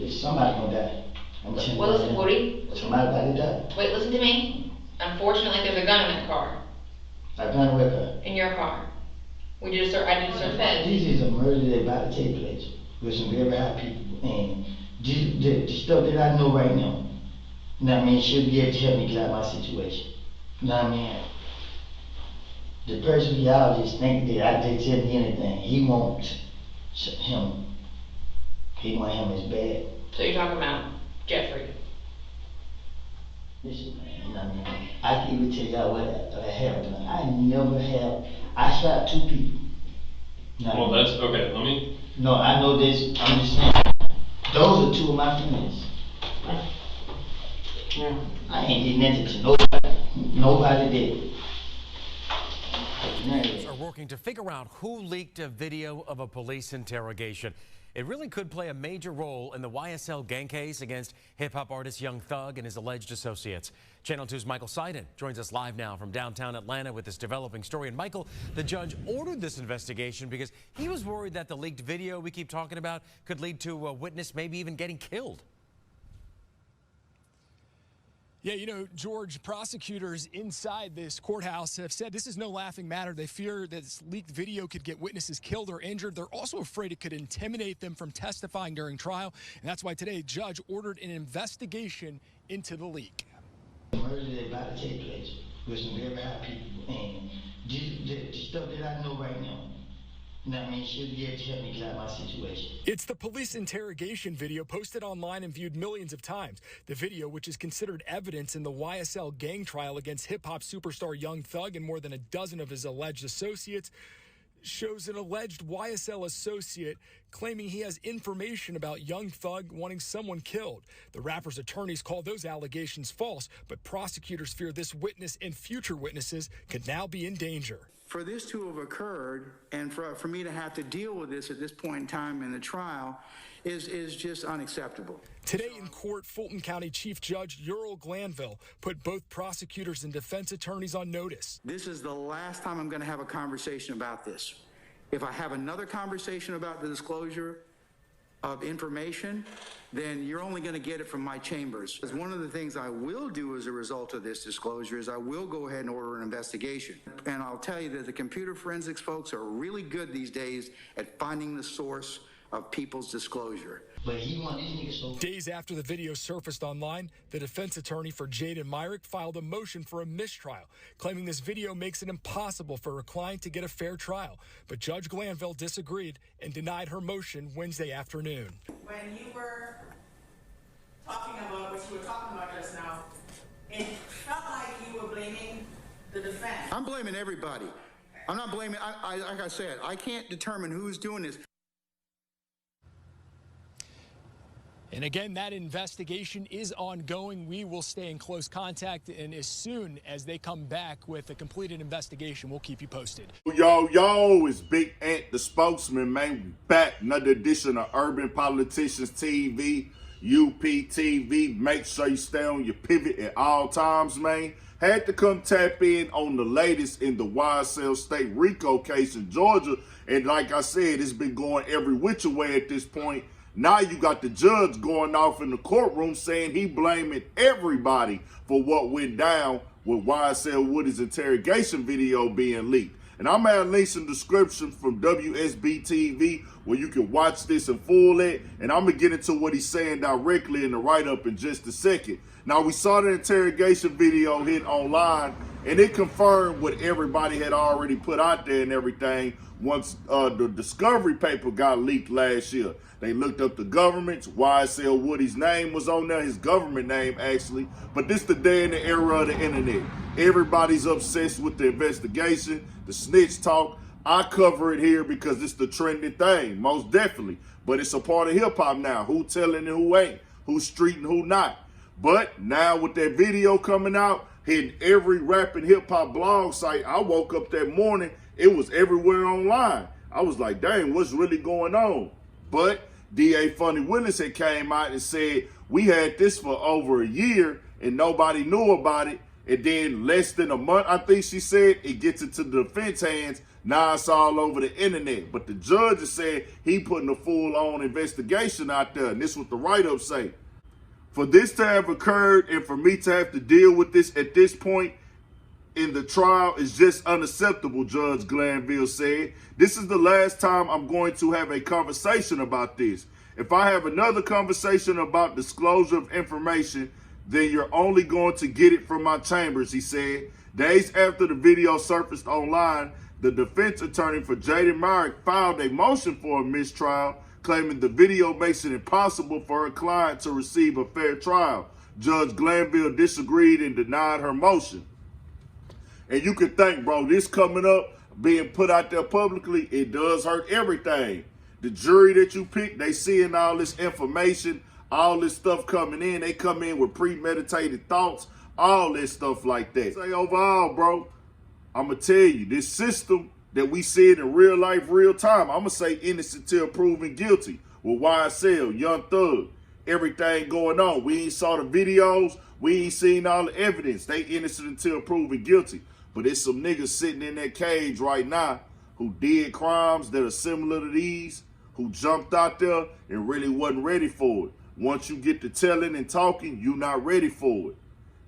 Somebody gonna die. Well, listen, Woody. Somebody about to die. Wait, listen to me. Unfortunately, there's a gun in that car. A gun with her? In your car. I did a search fed. This is a murder that about to take place with some very high people. And the stuff that I know right now, you know what I mean, she'll be able to help me get out of my situation. You know what I mean? The person y'all just think that I did tell me anything, he wants him. He want him as bad. So you're talking about Jeffrey? Listen, man, you know what I mean? I can even tell y'all what happened. I never have. I shot 2 people. Well, that's okay. Let me. No, I know this. I'm just saying. Those are 2 of my friends. I ain't did nothing to nobody. Nobody did. Are working to figure out who leaked a video of a police interrogation. It really could play a major role in the YSL gang case against hip-hop artist Young Thug and his alleged associates. Channel 2's Michael Seiden joins us live now from downtown Atlanta with this developing story. And Michael, the judge ordered this investigation because he was worried that the leaked video we keep talking about could lead to a witness maybe even getting killed. Yeah, you know, George, prosecutors inside this courthouse have said this is no laughing matter. They fear that this leaked video could get witnesses killed or injured. They're also afraid it could intimidate them from testifying during trial. And that's why today, a judge ordered an investigation into the leak. The murder that about to take place with some very high people. And the stuff that I know right now, you know what I mean, she'll be able to help me get out of my situation. It's the police interrogation video posted online and viewed millions of times. The video, which is considered evidence in the YSL gang trial against hip-hop superstar Young Thug and more than a dozen of his alleged associates, shows an alleged YSL associate claiming he has information about Young Thug wanting someone killed. The rapper's attorneys call those allegations false, but prosecutors fear this witness and future witnesses could now be in danger. For this to have occurred and for me to have to deal with this at this point in time in the trial is just unacceptable. Today in court, Fulton County Chief Judge Glanville put both prosecutors and defense attorneys on notice. This is the last time I'm going to have a conversation about this. If I have another conversation about the disclosure of information, then you're only going to get it from my chambers. Because one of the things I will do as a result of this disclosure is I will go ahead and order an investigation. And I'll tell you that the computer forensics folks are really good these days at finding the source of people's disclosure. But he want these niggas so. Days after the video surfaced online, the defense attorney for Jaden Myrick filed a motion for a mistrial, claiming this video makes it impossible for her client to get a fair trial. But Judge Glanville disagreed and denied her motion Wednesday afternoon. When you were talking about what you were talking about just now, it felt like you were blaming the defense. I'm blaming everybody. I'm not blaming, like I said, I can't determine who's doing this. And again, that investigation is ongoing. We will stay in close contact, and as soon as they come back with a completed investigation, we'll keep you posted. Yo, it's Big Ant, the spokesman, man. We back. Another edition of Urban Politicians TV, UPTV. Make sure you stay on your pivot at all times, man. Had to come tap in on the latest in the YSL State Rico case in Georgia. And like I said, it's been going every which way at this point. Now you got the judge going off in the courtroom saying he blaming everybody for what went down with YSL Woody's interrogation video being leaked. And I'm going to link some description from WSB TV where you can watch this in full it. And I'm going to get into what he's saying directly in the write-up in just a second. Now, we saw the interrogation video hit online, and it confirmed what everybody had already put out there and everything once the discovery paper got leaked last year. They looked up the government's, YSL Woody's name was on there, his government name actually. But this the day in the era of the internet. Everybody's obsessed with the investigation, the snitch talk. I cover it here because it's the trending thing, most definitely. But it's a part of hip hop now. Who telling and who ain't, who's street and who not. But now with that video coming out, hitting every rap and hip hop blog site, I woke up that morning, it was everywhere online. I was like, dang, what's really going on? But DA Funny Willis had came out and said, we had this for over a year and nobody knew about it. And then less than a month, I think she said, it gets into the defense hands. Now it's all over the internet. But the judge is saying he putting a full-on investigation out there, and this is what the write-up say. For this to have occurred and for me to have to deal with this at this point in the trial is just unacceptable, Judge Glanville said. This is the last time I'm going to have a conversation about this. If I have another conversation about disclosure of information, then you're only going to get it from my chambers, he said. Days after the video surfaced online, the defense attorney for Jaden Myrick filed a motion for a mistrial, claiming the video makes it impossible for her client to receive a fair trial. Judge Glanville disagreed and denied her motion. And you can think, bro, this coming up, being put out there publicly, it does hurt everything. The jury that you pick, they seeing all this information, all this stuff coming in. They come in with premeditated thoughts, all this stuff like that. Say overall, bro, I'm going to tell you, this system that we see it in real life, real time, I'm going to say innocent till proven guilty with YSL, Young Thug, everything going on. We ain't saw the videos. We ain't seen all the evidence. They innocent until proven guilty. But there's some niggas sitting in that cage right now who did crimes that are similar to these, who jumped out there and really wasn't ready for it. Once you get to telling and talking, you're not ready for it.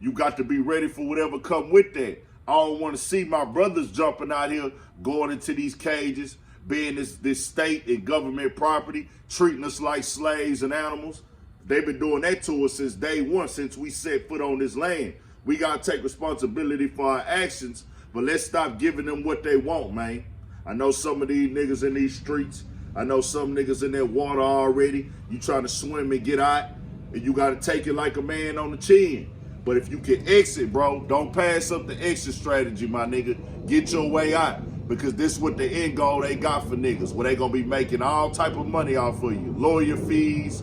You got to be ready for whatever come with that. I don't want to see my brothers jumping out here, going into these cages, being this state and government property, treating us like slaves and animals. They've been doing that to us since day one, since we set foot on this land. We got to take responsibility for our actions, but let's stop giving them what they want, man. I know some of these niggas in these streets. I know some niggas in that water already. You trying to swim and get out, and you got to take it like a man on the chin. But if you can exit, bro, don't pass up the exit strategy, my nigga. Get your way out, because this is what the end goal they got for niggas, where they going to be making all type of money off of you. Lawyer fees,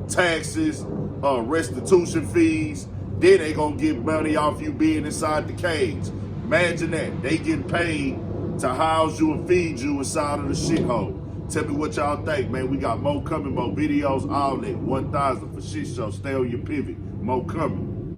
taxes, restitution fees. Then they gonna get money off you being inside the cage. Imagine that. They getting paid to house you and feed you inside of the shithole. Tell me what y'all think, man. We got more coming, more videos, all that. 1,000 for shit show. Stay on your pivot. More coming.